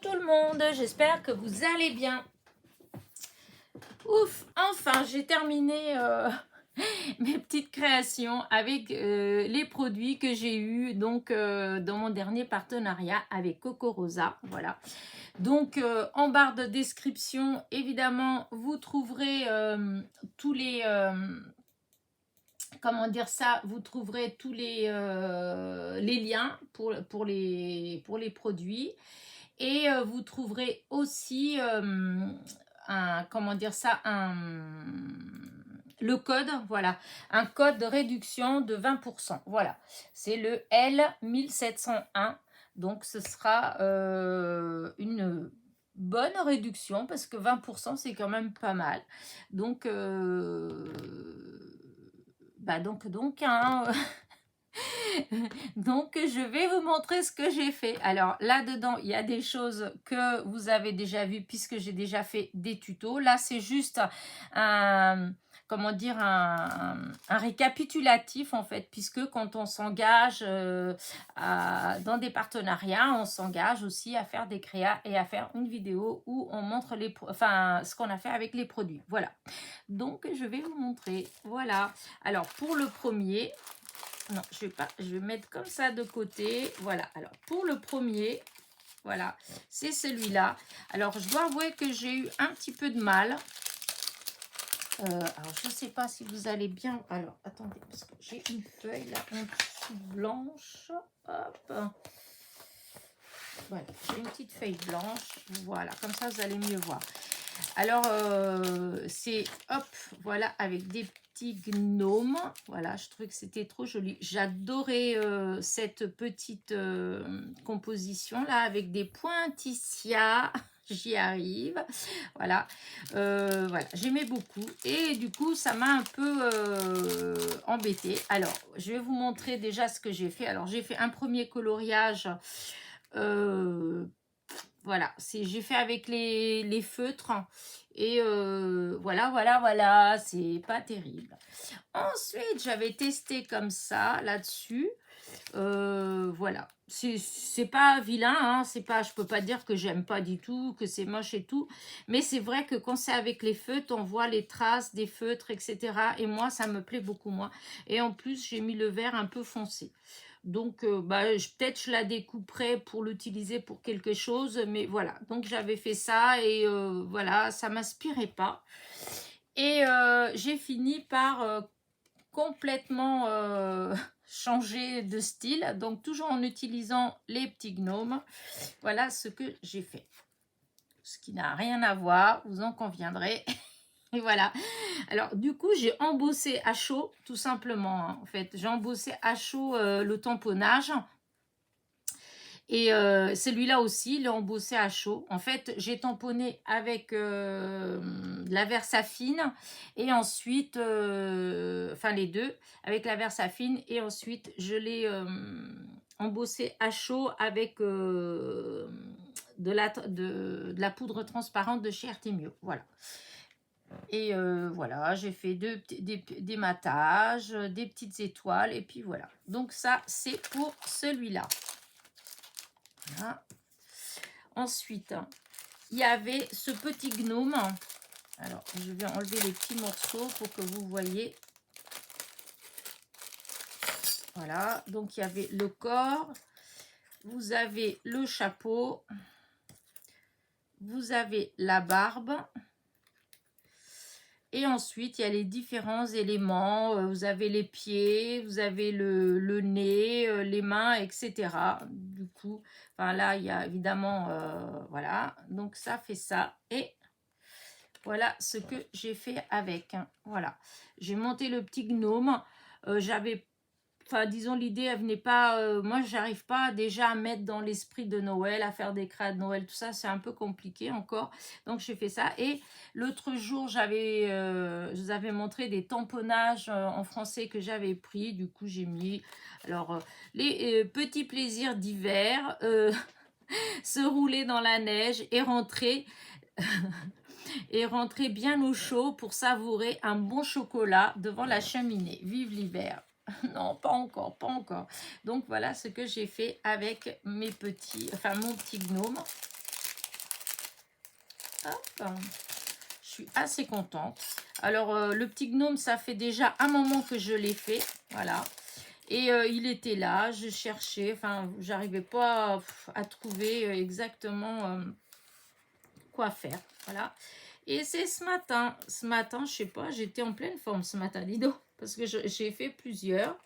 tout le monde, j'espère que vous allez bien. Ouf, enfin j'ai terminé mes petites créations avec les produits que j'ai eu donc dans mon dernier partenariat avec Coco Rosa. Voilà. Donc en barre de description, évidemment, vous trouverez tous les comment dire ça, vous trouverez tous les liens pour les produits. Et vous trouverez aussi comment dire ça, le code, voilà, un code de réduction de 20%. Voilà, c'est le L1701. Donc, ce sera une bonne réduction parce que 20%, c'est quand même pas mal. Donc, hein, donc, je vais vous montrer ce que j'ai fait. Alors, là-dedans, il y a des choses que vous avez déjà vues puisque j'ai déjà fait des tutos. Là, c'est juste un, comment dire, un récapitulatif, en fait, puisque quand on s'engage dans des partenariats, on s'engage aussi à faire des créas et à faire une vidéo où on montre ce qu'on a fait avec les produits. Voilà. Donc, je vais vous montrer. Voilà. Alors, pour le premier... Non, je vais mettre comme ça de côté. Voilà, alors pour le premier, voilà, c'est celui-là. Alors, je dois avouer que j'ai eu un petit peu de mal. Alors, je ne sais pas si vous allez bien. Alors, attendez, parce que j'ai une feuille là, en dessous blanche. Hop. Voilà, j'ai une petite feuille blanche. Voilà, comme ça, vous allez mieux voir. Alors, c'est, hop, voilà, avec des petits gnomes. Voilà, je trouvais que c'était trop joli. J'adorais cette petite composition-là, avec des pointillés. J'y arrive. Voilà, voilà, j'aimais beaucoup. Et du coup, ça m'a un peu embêtée. Alors, je vais vous montrer déjà ce que j'ai fait. Alors, j'ai fait un premier coloriage. Voilà, j'ai fait avec les feutres et voilà, c'est pas terrible. Ensuite, j'avais testé comme ça là-dessus. Voilà, c'est pas vilain, hein, c'est pas, je peux pas dire que j'aime pas du tout, que c'est moche et tout, mais c'est vrai que quand c'est avec les feutres, on voit les traces des feutres, etc. Et moi, ça me plaît beaucoup moins. Et en plus, j'ai mis le vert un peu foncé. Donc, peut-être je la découperai pour l'utiliser pour quelque chose. Mais voilà, donc j'avais fait ça et voilà, ça ne m'inspirait pas. Et j'ai fini par complètement changer de style. Donc, toujours en utilisant les petits gnomes. Voilà ce que j'ai fait. Ce qui n'a rien à voir, vous en conviendrez. Et voilà. Alors, du coup, j'ai embossé à chaud, tout simplement. Hein, en fait, j'ai embossé à chaud le tamponnage. Et celui-là aussi, il est embossé à chaud. En fait, j'ai tamponné avec de la Versafine et ensuite, enfin les deux, avec la Versafine et ensuite, je l'ai embossé à chaud avec de la poudre transparente de chez Artemio. Voilà. Et voilà, j'ai fait des matages, des petites étoiles et puis voilà. Donc ça, c'est pour celui-là. Voilà. Ensuite, il y avait ce petit gnome. Alors, je vais enlever les petits morceaux pour que vous voyez. Voilà, donc il y avait le corps. Vous avez le chapeau. Vous avez la barbe. Et ensuite, il y a les différents éléments. Vous avez les pieds, vous avez le nez, les mains, etc. Du coup, enfin là, il y a évidemment, voilà. Donc, ça fait ça. Et voilà ce que j'ai fait avec. Hein. Voilà. J'ai monté le petit gnome. Enfin, disons, l'idée, elle venait pas... moi, j'arrive pas déjà à mettre dans l'esprit de Noël, à faire des créas de Noël, tout ça, c'est un peu compliqué encore. Donc, j'ai fait ça. Et l'autre jour, je vous avais montré des tamponnages en français que j'avais pris. Du coup, j'ai mis, alors, les petits plaisirs d'hiver, se rouler dans la neige et rentrer... et rentrer bien au chaud pour savourer un bon chocolat devant la cheminée. Vive l'hiver! Non, pas encore, pas encore. Donc, voilà ce que j'ai fait avec mon petit gnome. Hop. Je suis assez contente. Alors, le petit gnome, ça fait déjà un moment que je l'ai fait. Voilà. Et il était là, je cherchais, enfin, j'arrivais pas à trouver exactement quoi faire. Voilà. Et c'est ce matin, je sais pas, j'étais en pleine forme ce matin, dis donc, parce que j'ai fait plusieurs.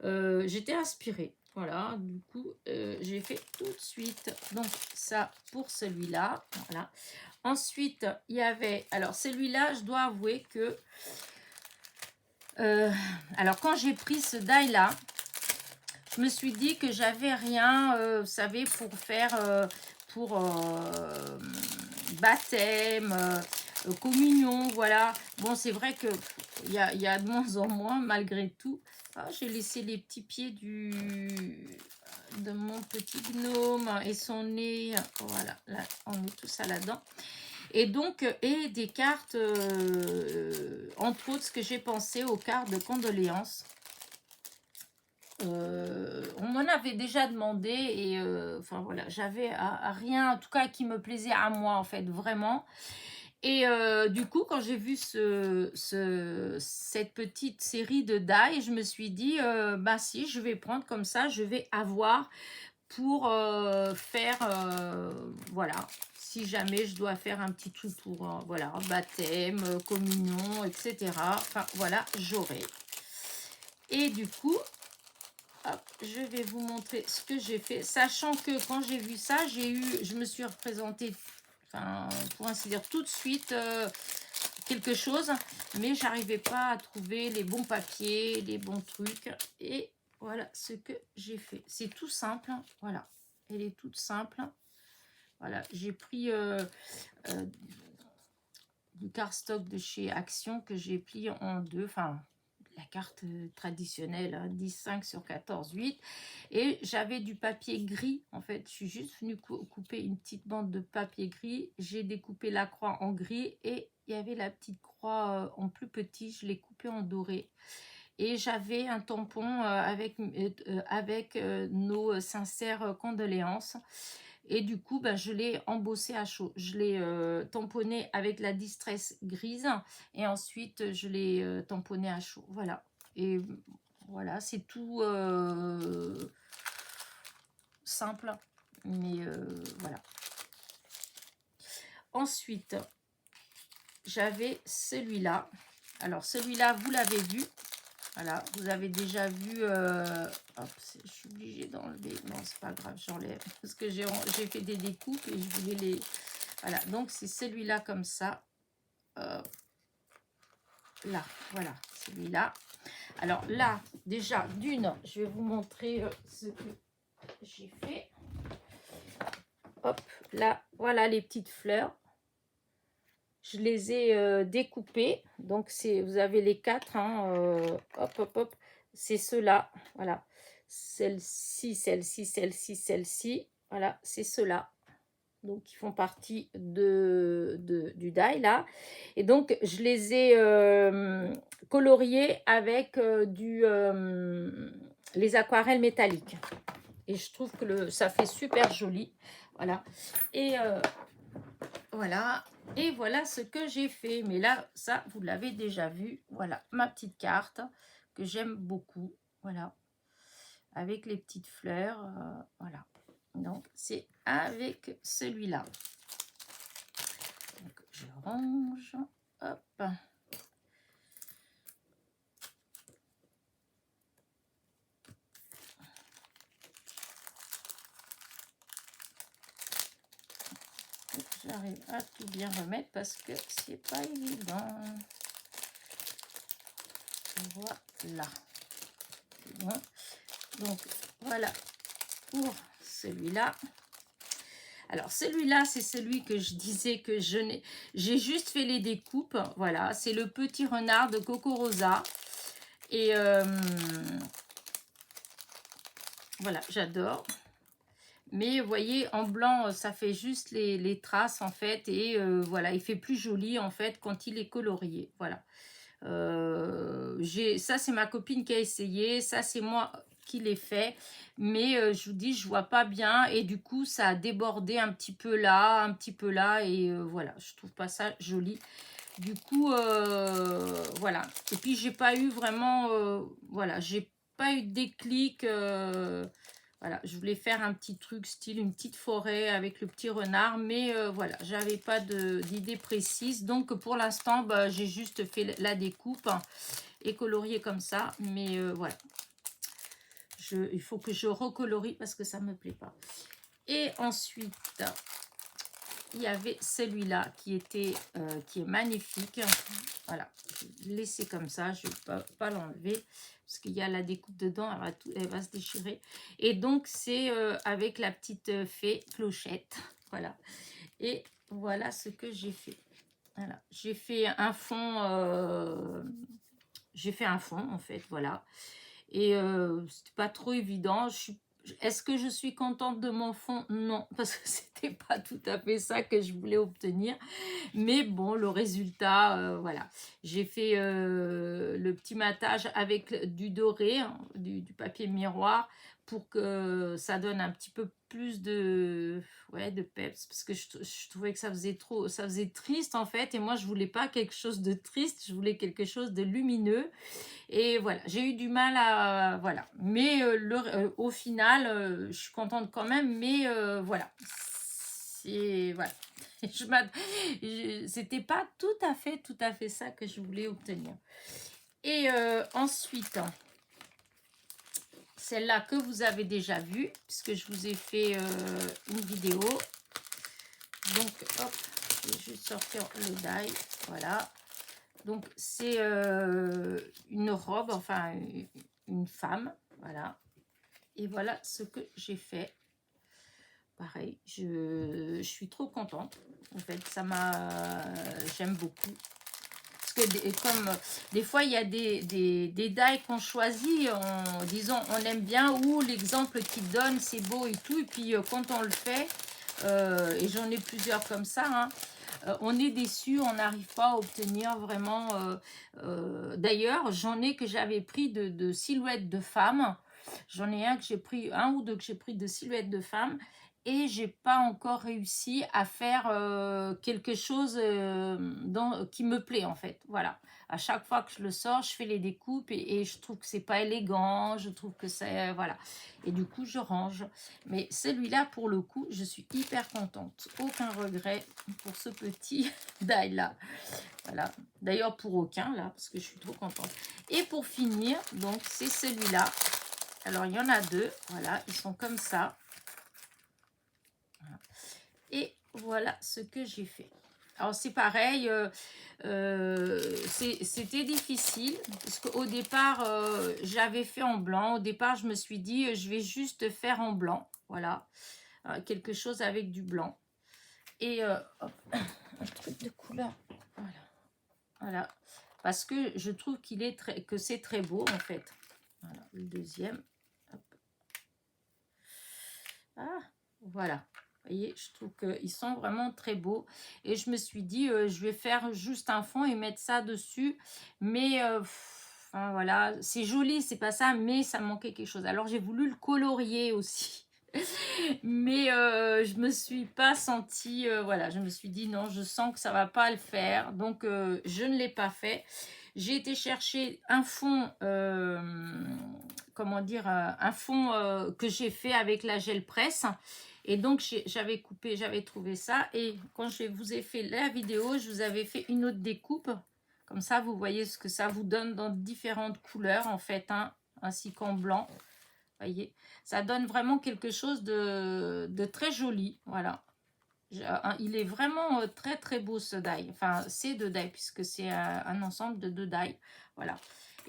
J'étais inspirée. Voilà, du coup, j'ai fait tout de suite. Donc, ça pour celui-là. Voilà. Ensuite, il y avait... Alors, celui-là, je dois avouer que... alors, quand j'ai pris ce die-là, je me suis dit que j'avais rien, vous savez, pour faire... pour baptême, communion, voilà. Bon, c'est vrai que il y a de moins en moins, malgré tout. Ah, j'ai laissé les petits pieds de mon petit gnome et son nez. Voilà, là, on met tout ça là-dedans. Et donc, et des cartes, entre autres, ce que j'ai pensé aux cartes de condoléances. On m'en avait déjà demandé et enfin voilà, j'avais à rien, en tout cas qui me plaisait à moi en fait, vraiment. Et du coup, quand j'ai vu cette petite série de die, je me suis dit, bah si, je vais prendre comme ça, je vais avoir pour faire, voilà, si jamais je dois faire un petit truc pour, voilà, baptême, communion, etc. Enfin, voilà, j'aurai. Et du coup, hop, je vais vous montrer ce que j'ai fait, sachant que quand j'ai vu ça, je me suis représentée, enfin, pour ainsi dire, tout de suite quelque chose, mais j'arrivais pas à trouver les bons papiers, les bons trucs, et voilà ce que j'ai fait. C'est tout simple, voilà, elle est toute simple. Voilà, j'ai pris du cardstock de chez Action que j'ai plié en deux, enfin la carte traditionnelle, hein, 10,5 sur 14,8. Et j'avais du papier gris, en fait. Je suis juste venue couper une petite bande de papier gris. J'ai découpé la croix en gris et il y avait la petite croix en plus petit. Je l'ai coupée en doré. Et j'avais un tampon avec nos sincères condoléances. Et du coup, bah, je l'ai embossé à chaud. Je l'ai tamponné avec la distress grise. Et ensuite, je l'ai tamponné à chaud. Voilà. Et voilà, c'est tout simple. Mais voilà. Ensuite, j'avais celui-là. Alors, celui-là, vous l'avez vu. Voilà, vous avez déjà vu... hop, je suis obligée d'enlever. Non, c'est pas grave, j'enlève. Parce que j'ai fait des découpes et je voulais les... Voilà, donc c'est celui-là comme ça. Là, voilà, celui-là. Alors là, déjà, d'une, je vais vous montrer ce que j'ai fait. Hop, là, voilà les petites fleurs. Je les ai découpées. Donc, vous avez les quatre. Hein, hop, hop, hop. C'est ceux-là. Voilà. Celle-ci, celle-ci, celle-ci, celle-ci. Voilà, c'est ceux-là. Donc, ils font partie du die, là. Et donc, je les ai coloriés avec les aquarelles métalliques. Et je trouve que ça fait super joli. Voilà. Et voilà. Et voilà ce que j'ai fait. Mais là, ça, vous l'avez déjà vu. Voilà, ma petite carte que j'aime beaucoup. Voilà. Avec les petites fleurs. Voilà. Donc, c'est avec celui-là. Donc, je range. Hop. J'arrive à tout bien remettre parce que c'est pas évident. Voilà. Bon. Donc, voilà pour celui-là. Alors, celui-là, c'est celui que je disais que j'ai juste fait les découpes. Voilà, c'est le petit renard de Coco Rosa. Et voilà, j'adore. Mais vous voyez, en blanc, ça fait juste les traces, en fait. Et voilà, il fait plus joli, en fait, quand il est colorié. Voilà. Ça, c'est ma copine qui a essayé. Ça, c'est moi qu'il est fait, mais je vous dis, je vois pas bien, et du coup, ça a débordé un petit peu là, et voilà, je trouve pas ça joli. Du coup, voilà. Et puis, j'ai pas eu vraiment, voilà, j'ai pas eu de déclic. Voilà, je voulais faire un petit truc style une petite forêt avec le petit renard, mais voilà, j'avais pas d'idée précise. Donc, pour l'instant, bah, j'ai juste fait la découpe, hein, et colorié comme ça. Mais voilà, il faut que je recolorie parce que ça me plaît pas. Et ensuite, il y avait celui-là qui est magnifique. Voilà, je vais le laisser comme ça, je ne vais pas l'enlever parce qu'il y a la découpe dedans, elle va se déchirer. Et donc, c'est avec la petite fée Clochette. Voilà. Et voilà ce que j'ai fait. Voilà, j'ai fait un fond, en fait, voilà. Et c'était pas trop évident. Est-ce que je suis contente de mon fond? Non, parce que c'était pas tout à fait ça que je voulais obtenir. Mais bon, le résultat, voilà. J'ai fait le petit matage avec du doré, hein, du papier miroir, pour que ça donne un petit peu plus de peps, parce que je trouvais que ça faisait triste en fait, et moi je voulais pas quelque chose de triste, je voulais quelque chose de lumineux. Et voilà, j'ai eu du mal à... Voilà. Mais au final, je suis contente quand même. Mais voilà. Voilà. C'était pas tout à fait ça que je voulais obtenir. Et ensuite, celle-là que vous avez déjà vue, puisque je vous ai fait une vidéo. Donc, hop, je vais juste sortir le die. Voilà. Donc, c'est une robe, enfin, une femme, voilà. Et voilà ce que j'ai fait. Pareil, je suis trop contente. En fait, j'aime beaucoup. Parce que, comme des fois, il y a des die qu'on choisit, disons, on aime bien, ou l'exemple qu'il donne, c'est beau et tout. Et puis, quand on le fait, et j'en ai plusieurs comme ça, hein, on est déçu, on n'arrive pas à obtenir vraiment. D'ailleurs, j'en ai que j'avais pris de silhouettes de femmes. J'en ai un ou deux que j'ai pris de silhouettes de femmes. Et j'ai pas encore réussi à faire quelque chose qui me plaît en fait. Voilà. À chaque fois que je le sors, je fais les découpes et je trouve que c'est pas élégant. Je trouve que c'est voilà. Et du coup, je range. Mais celui-là, pour le coup, je suis hyper contente. Aucun regret pour ce petit die là. Voilà. D'ailleurs, pour aucun là, parce que je suis trop contente. Et pour finir, donc, c'est celui-là. Alors, il y en a deux. Voilà, ils sont comme ça. Voilà. Et voilà ce que j'ai fait. Alors, c'est pareil. C'était difficile parce qu'au départ, j'avais fait en blanc. Au départ, je me suis dit, je vais juste faire en blanc. Voilà. Quelque chose avec du blanc. Et hop, un truc de couleur. Voilà. Voilà. Parce que je trouve que c'est très beau en fait. Voilà. Le deuxième. Hop. Ah, voilà. Vous voyez, je trouve qu'ils sont vraiment très beaux. Et je me suis dit, je vais faire juste un fond et mettre ça dessus. Mais, enfin, voilà, c'est joli, c'est pas ça, mais ça manquait quelque chose. Alors, j'ai voulu le colorier aussi. Mais je me suis pas sentie, voilà, je me suis dit non, je sens que ça va pas le faire. Donc, je ne l'ai pas fait. J'ai été chercher un fond, comment dire, un fond que j'ai fait avec la gel presse. Et donc, j'avais trouvé ça. Et quand je vous ai fait la vidéo, je vous avais fait une autre découpe. Comme ça, vous voyez ce que ça vous donne dans différentes couleurs, en fait, hein, ainsi qu'en blanc. Voyez, ça donne vraiment quelque chose de très joli. Voilà. Il est vraiment très, très beau, ce die. Enfin, c'est deux die, puisque c'est un ensemble de deux die. Voilà.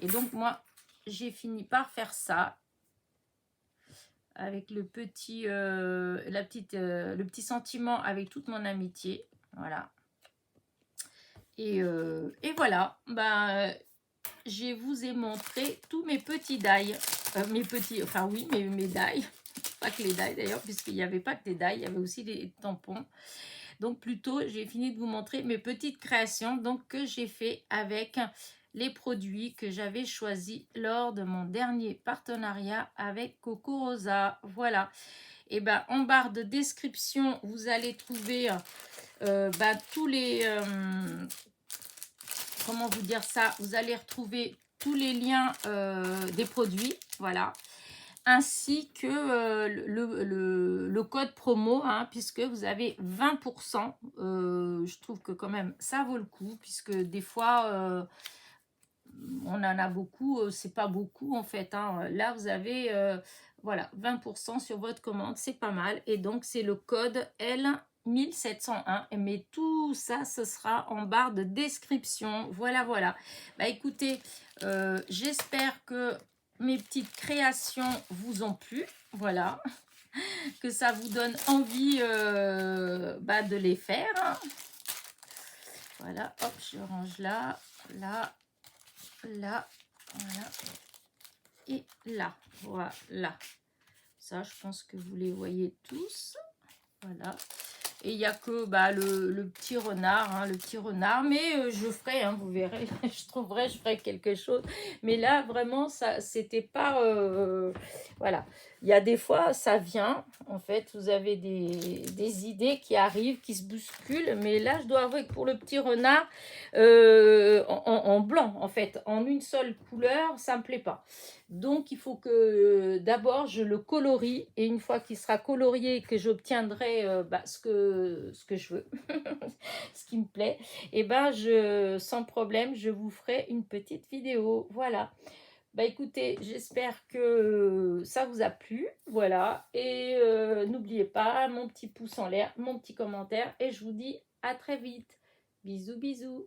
Et donc, moi, j'ai fini par faire ça avec le petit sentiment avec toute mon amitié. Voilà. Et voilà. Ben, je vous ai montré tous mes petits die. Enfin oui, mes die. Pas que les die d'ailleurs, puisqu'il n'y avait pas que des die, il y avait aussi des tampons. Donc plutôt, j'ai fini de vous montrer mes petites créations donc, que j'ai fait avec les produits que j'avais choisis lors de mon dernier partenariat avec Coco Rosa. Voilà. Et ben en barre de description, vous allez trouver tous les... comment vous dire ça? Vous allez retrouver tous les liens des produits. Voilà. Ainsi que le code promo, hein, puisque vous avez 20%. Je trouve que quand même, ça vaut le coup, puisque des fois... on en a beaucoup, c'est pas beaucoup en fait, hein. Là, vous avez voilà, 20% sur votre commande, c'est pas mal. Et donc, c'est le code L1701. Mais tout ça, ce sera en barre de description. Voilà, voilà. Bah écoutez, j'espère que mes petites créations vous ont plu. Voilà. Que ça vous donne envie de les faire, hein. Voilà, hop, je range là, là, là, voilà, et là, voilà. Ça, je pense que vous les voyez tous. Voilà. Et il n'y a que le petit renard, hein, le petit renard. Mais je ferai, hein, vous verrez, je ferai quelque chose. Mais là, vraiment, ça, c'était pas... voilà. Il y a des fois, ça vient. En fait, vous avez des idées qui arrivent, qui se bousculent. Mais là, je dois avouer que pour le petit renard, en blanc, en fait, en une seule couleur, ça me plaît pas. Donc, il faut que d'abord, je le colorie. Et une fois qu'il sera colorié et que j'obtiendrai ce que je veux, ce qui me plaît, et sans problème, je vous ferai une petite vidéo. Voilà. Bah écoutez, j'espère que ça vous a plu. Voilà. Et n'oubliez pas mon petit pouce en l'air, mon petit commentaire. Et je vous dis à très vite. Bisous, bisous.